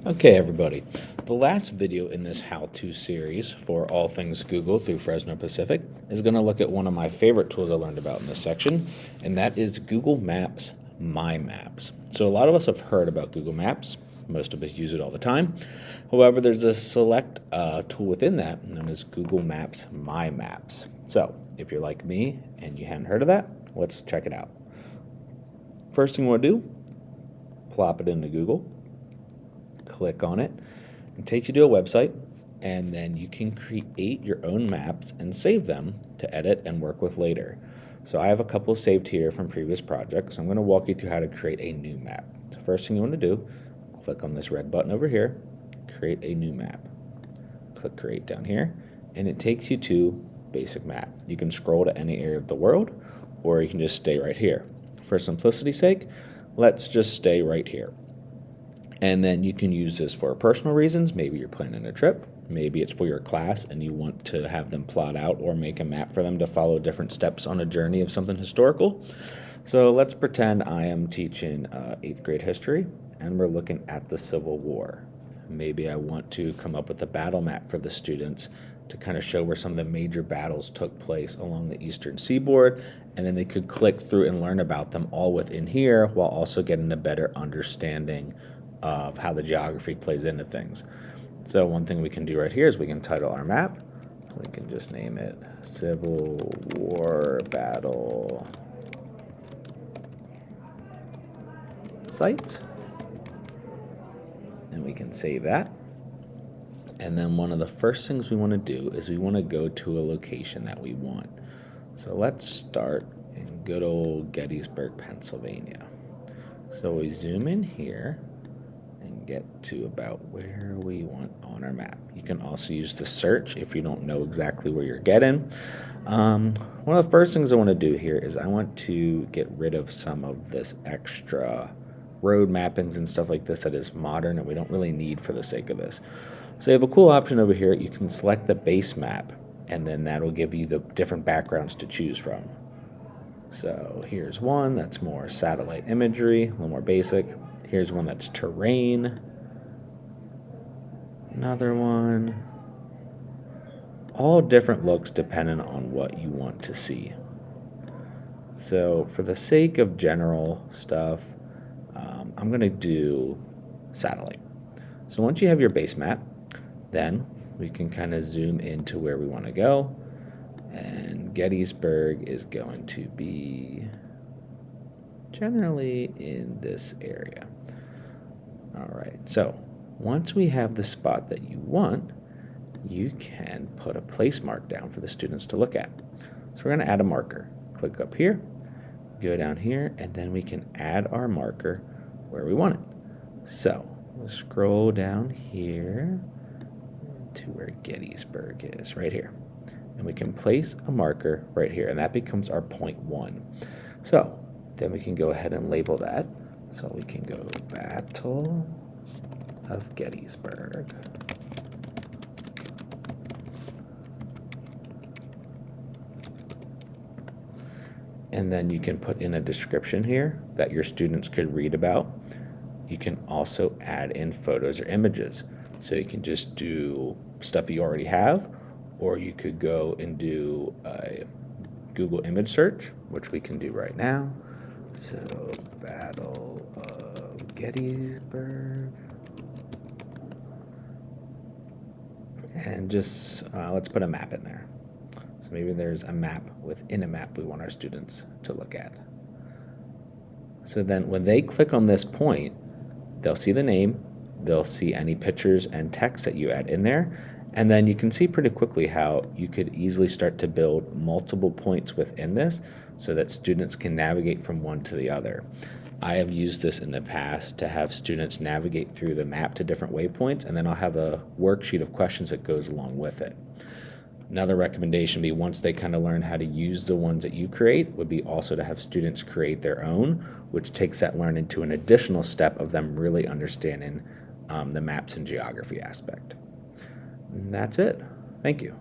Okay, everybody. The last video in this how-to series for all things Google through Fresno Pacific is going to look at one of my favorite tools I learned about in this section, and that is Google Maps My Maps. So a lot of us have heard about Google Maps. Most of us use it all the time. However, there's a select tool within that known as Google Maps My Maps. So if you're like me and you hadn't heard of that, let's check it out. First thing you want to do, plop it into Google. Click on it. It takes you to a website, and then you can create your own maps and save them to edit and work with later. So I have a couple saved here from previous projects. I'm going to walk you through how to create a new map. So first thing you want to do, click on this red button over here, create a new map. Click create down here, and it takes you to basic map. You can scroll to any area of the world, or you can just stay right here. For simplicity's sake, let's just stay right here. And then you can use this for personal reasons. Maybe you're planning a trip. Maybe it's for your class and you want to have them plot out or make a map for them to follow different steps on a journey of something historical. So let's pretend I am teaching 8th grade history and we're looking at the Civil War. Maybe I want to come up with a battle map for the students to kind of show where some of the major battles took place along the eastern seaboard, and then they could click through and learn about them all within here while also getting a better understanding of how the geography plays into things. So one thing we can do right here is we can title our map. We can just name it Civil War Battle Site. And we can save that. And then one of the first things we want to do is we want to go to a location that we want. So let's start in good old Gettysburg, Pennsylvania. So we zoom in here and get to about where we want on our map. You can also use the search if you don't know exactly where you're getting. One of the first things I want to do here is I want to get rid of some of this extra road mappings and stuff like this that is modern and we don't really need for the sake of this. So you have a cool option over here. You can select the base map, and then that'll give you the different backgrounds to choose from. So here's one that's more satellite imagery, a little more basic. Here's one that's terrain. Another one. All different looks depending on what you want to see. So for the sake of general stuff, I'm going to do satellite. So once you have your base map, then we can kind of zoom into where we want to go. And Gettysburg is going to be generally in this area. All right, so once we have the spot that you want, you can put a place mark down for the students to look at. So we're going to add a marker. Click up here, go down here, and then we can add our marker where we want it. So we'll scroll down here to where Gettysburg is, right here. And we can place a marker right here, and that becomes our point 1. So then we can go ahead and label that. So we can go Battle of Gettysburg. And then you can put in a description here that your students could read about. You can also add in photos or images. So you can just do stuff you already have, or you could go and do a Google image search, which we can do right now. So Battle of Gettysburg. And just let's put a map in there. So maybe there's a map within a map we want our students to look at. So then when they click on this point, they'll see the name, they'll see any pictures and text that you add in there, and then you can see pretty quickly how you could easily start to build multiple points within this so that students can navigate from one to the other. I have used this in the past to have students navigate through the map to different waypoints, and then I'll have a worksheet of questions that goes along with it. Another recommendation would be, once they kind of learn how to use the ones that you create, would be also to have students create their own, which takes that learning to an additional step of them really understanding the maps and geography aspect. And that's it. Thank you.